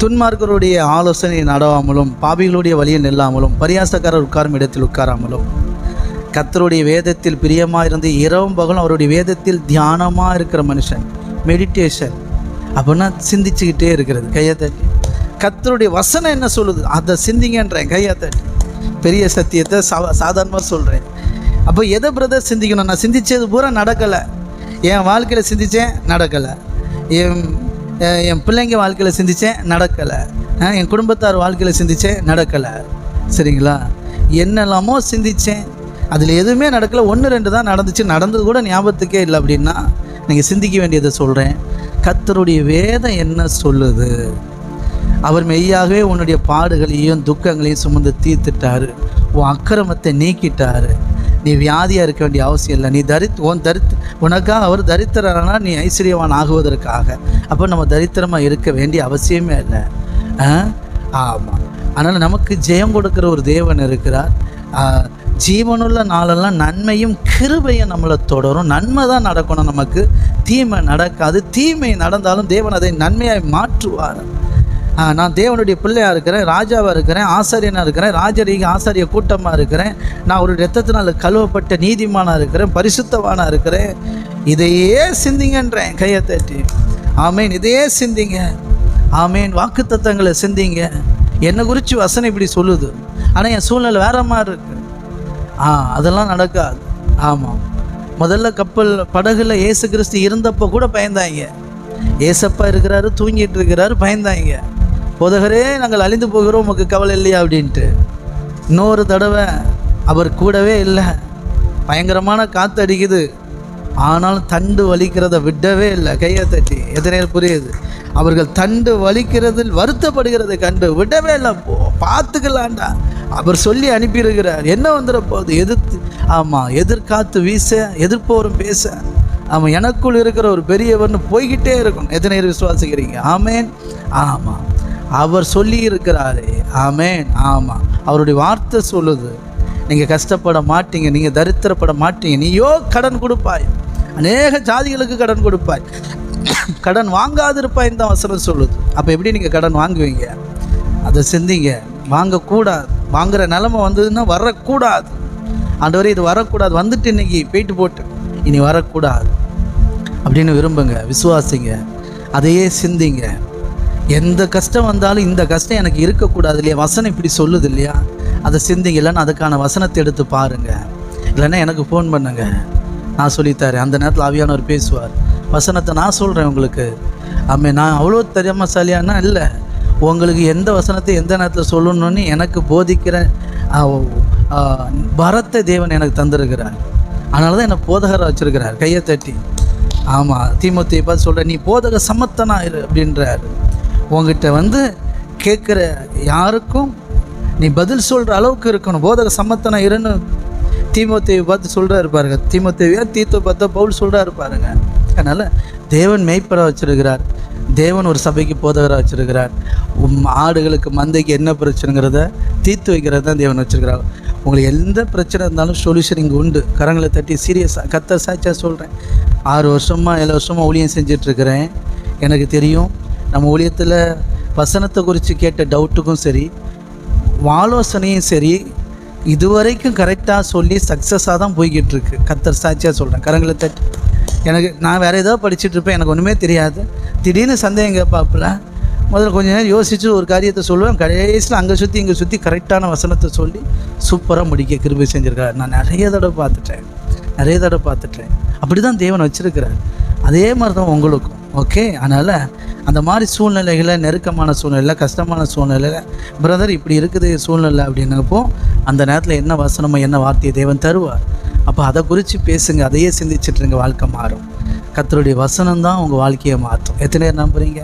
துன்மார்க்கருடைய ஆலோசனை நடாமலும், பாவிகளுடைய வழியில் நில்லாமலும், பரியாசக்காரர் உட்காரும் இடத்தில் உட்காராமலும், கர்த்தருடைய வேதத்தில் பிரியமாக இருந்து இரவும் பகலும் அவருடைய வேதத்தில் தியானமாக இருக்கிற மனுஷன். மெடிடேஷன் அப்படின்னா சிந்திச்சுக்கிட்டே இருக்கிறது. கையை தட்டி கர்த்தருடைய வசனம் என்ன சொல்லுது அதை சிந்திங்கன்றேன். கையை தட்டி பெரிய சத்தியத்தை சாதாரணமாக சொல்கிறேன். அப்போ எதை பிரதர் சிந்திக்கணும்? நான் சிந்தித்தது பூரா நடக்கலை. என் வாழ்க்கையில் சிந்தித்தேன், நடக்கலை. என் பிள்ளைங்க வாழ்க்கையில் சிந்தித்தேன், நடக்கலை. என் குடும்பத்தார் வாழ்க்கையில் சிந்தித்தேன், நடக்கலை. சரிங்களா? என்னெல்லாமோ சிந்தித்தேன், அதில் எதுவுமே நடக்கலை. 1-2 தான் நடந்துச்சு, நடந்தது கூட ஞாபகத்துக்கே இல்லை. அப்படின்னா நீங்கள் சிந்திக்க வேண்டியதை சொல்கிறேன். கர்த்தருடைய வேதம் என்ன சொல்லுது? அவர் மெய்யாகவே உன்னுடைய பாடுகளையும் துக்கங்களையும் சுமந்து தீர்த்துட்டார். உன் அக்கிரமத்தை நீக்கிட்டார். நீ வியாதியாக இருக்க வேண்டிய அவசியம் இல்லை. நீ உனக்காக அவர் தரித்திரனா நீ ஐஸ்வர்யவான் ஆகுவதற்காக. அப்போ நம்ம தரித்திரமாக இருக்க வேண்டிய அவசியமே இல்லை. ஆமாம். அதனால் நமக்கு ஜெயம் கொடுக்குற ஒரு தேவன் இருக்கிறார். ஜீவனுள்ள நாளெல்லாம் நன்மையும் கிருபையும் நம்மளை தொடரும். நன்மை தான் நடக்கணும், நமக்கு தீமை நடக்காது. தீமை நடந்தாலும் தேவன் அதை நன்மையாக மாற்றுவார். நான் தேவனுடைய பிள்ளையாக இருக்கிறேன், ராஜாவாக இருக்கிறேன், ஆசாரியனாக இருக்கிறேன், ராஜரீக ஆசாரிய கூட்டமாக இருக்கிறேன். நான் ஒரு இரத்தத்தினால் கழுவப்பட்ட நீதிமானாக இருக்கிறேன், பரிசுத்தவானாக இருக்கிறேன். இதையே சிந்திங்கன்றேன். கையை தட்டி ஆமேன். இதையே சிந்திங்க. ஆமேன். வாக்கு தத்தங்களை சிந்திங்க. என்னை குறித்து வசனம் இப்படி சொல்லுது, ஆனால் என் சூழ்நிலை வேற மாதிரி இருக்கு. அதெல்லாம் நடக்காது. ஆமாம். முதல்ல படகுல இயேசு கிறிஸ்து இருந்தப்போ கூட பயந்தாங்க. ஏசப்பா இருக்கிறாரு, தூங்கிட்டு இருக்கிறாரு, பயந்தாங்க. போதகரே, நாங்கள் அழிந்து போகிறோம், உமக்கு கவலை இல்லையா அப்படின்ட்டு. இன்னொரு தடவை அவர் கூடவே இல்லை. பயங்கரமான காற்று அடிக்குது, ஆனாலும் தண்டு வலிக்கிறத விடவே இல்லை. கையை தட்டி எத்தனை புரியுது? அவர்கள் தண்டு வலிக்கிறதில் வருத்தப்படுகிறதை கண்டு விடவே இல்லை. பார்த்துக்கலாண்டா, அவர் சொல்லி அனுப்பியிருக்கிறார். என்ன வந்துட போகுது? எதிர்காத்து வீச, எதிர்ப்போரும் பேச, ஆமாம், எனக்குள் இருக்கிற ஒரு பெரியவர்னு போய்கிட்டே இருக்கணும். எத்தனை பேர் விசுவாசிக்கிறீங்க? ஆமேன். ஆமாம், அவர் சொல்லி இருக்கிறாரே. ஆமேன். ஆமாம், அவருடைய வார்த்தை சொல்லுது, நீங்கள் கஷ்டப்பட மாட்டீங்க, நீங்கள் தரித்திரப்பட மாட்டீங்க. நீயோ கடன் கொடுப்பாய், அநேக ஜாதிகளுக்கு கடன் கொடுப்பாய், கடன் வாங்காதிருப்பாயின்னு தான் வசனம் சொல்லுது. அப்போ எப்படி நீங்கள் கடன் வாங்குவீங்க? அதை சிந்திங்க. வாங்கக்கூடாது. வாங்குகிற நிலைமை வந்ததுன்னா வரக்கூடாது. ஆண்டவரே, இது வரக்கூடாது, வந்துட்டு இன்னைக்கு போயிட்டு போட்டு இனி வரக்கூடாது அப்படின்னு விரும்புங்க, விசுவாசிங்க, அதையே சிந்திங்க. எந்த கஷ்டம் வந்தாலும் இந்த கஷ்டம் எனக்கு இருக்கக்கூடாது இல்லையா? வசனம் இப்படி சொல்லுது இல்லையா? அதை சிந்திங்க. இல்லைன்னா அதுக்கான வசனத்தை எடுத்து பாருங்கள். இல்லைன்னா எனக்கு ஃபோன் பண்ணுங்க, நான் சொல்லித்தரேன். அந்த நேரத்தில் ஆவியானவர் பேசுவார். வசனத்தை நான் சொல்கிறேன் உங்களுக்கு. நான் அவ்வளோ திறமைசாலியானா இல்லை. உங்களுக்கு எந்த வசனத்தை எந்த நேரத்தில் சொல்லணும்னு எனக்கு போதிக்கிற வரத்தை தேவன் எனக்கு தந்திருக்கிறார். அதனால தான் என்னை போதகராக வச்சுருக்கிறார். கையை தட்டி ஆமாம். தீமோத்தேயுவை பார்த்து சொல்கிறேன், நீ போதக சமத்தனா இரு அப்படின்றார். உங்ககிட்ட கேட்குற யாருக்கும் நீ பதில் சொல்கிற அளவுக்கு இருக்கணும். போதக சமத்தனா இருன்னு தீமோத்தேயுவை பார்த்து சொல்கிறாரு பாருங்க. தீமோத்தேயுவை தீத்தை பார்த்தா பவுல் சொல்கிறாரு பாருங்க. அதனால் தேவன் மேய்ப்பராக வச்சுருக்கிறார். தேவன் ஒரு சபைக்கு போதகராக வச்சுருக்கிறார். ஆடுகளுக்கு மந்தைக்கு என்ன பிரச்சனைங்கிறத தீர்த்து வைக்கிறது தான் தேவன் வச்சுருக்கிறார். உங்களுக்கு எந்த பிரச்சனை இருந்தாலும் சொல்யூஷன் இங்கே உண்டு. கரங்களை தட்டி சீரியஸாக கர்த்தர் சாட்சியாக சொல்கிறேன். 6 வருஷமாக 7 வருஷமாக ஊழியம் செஞ்சிட்ருக்கிறேன். எனக்கு தெரியும், நம்ம ஊழியத்தில் வசனத்தை குறித்து கேட்ட டவுட்டுக்கும் சரி, ஆலோசனையும் சரி, இதுவரைக்கும் கரெக்டாக சொல்லி சக்ஸஸாக தான் போய்கிட்டு இருக்கு. கர்த்தர் சாட்சியாக சொல்கிறேன். கரங்களை தட்டி நான் வேறு ஏதோ படிச்சுட்ருப்பேன், எனக்கு ஒன்றுமே தெரியாது. திடீர்னு சந்தேகம் கேட்பாப்புல. முதல்ல கொஞ்சம் நேரம் யோசித்து ஒரு காரியத்தை சொல்லுவேன். கடைசியில் அங்கே சுற்றி இங்கே சுற்றி கரெக்டான வசனத்தை சொல்லி சூப்பராக முடிக்க கிருபை செஞ்சுருக்காரு. நான் நிறைய தடவை பார்த்துட்டேன். அப்படி தான் தேவன் வச்சுருக்கிறார். அதே மாதிரி தான் உங்களுக்கும். ஓகே. அதனால் அந்த மாதிரி சூழ்நிலைகளை, நெருக்கமான சூழ்நிலை, கஷ்டமான சூழ்நிலையில் பிரதர் இப்படி இருக்குது சூழ்நிலை அப்படின்னப்போ அந்த நேரத்தில் என்ன வசனமோ என்ன வார்த்தையை தேவன் தருவார். அப்போ அதை குறித்து பேசுங்க. அதையே சிந்திச்சுட்ருங்க. வாழ்க்கை மாறும். கர்த்தருடைய வசனம் தான் உங்கள் வாழ்க்கையை மாற்றும். எத்தனை நேரம் நம்புறீங்க?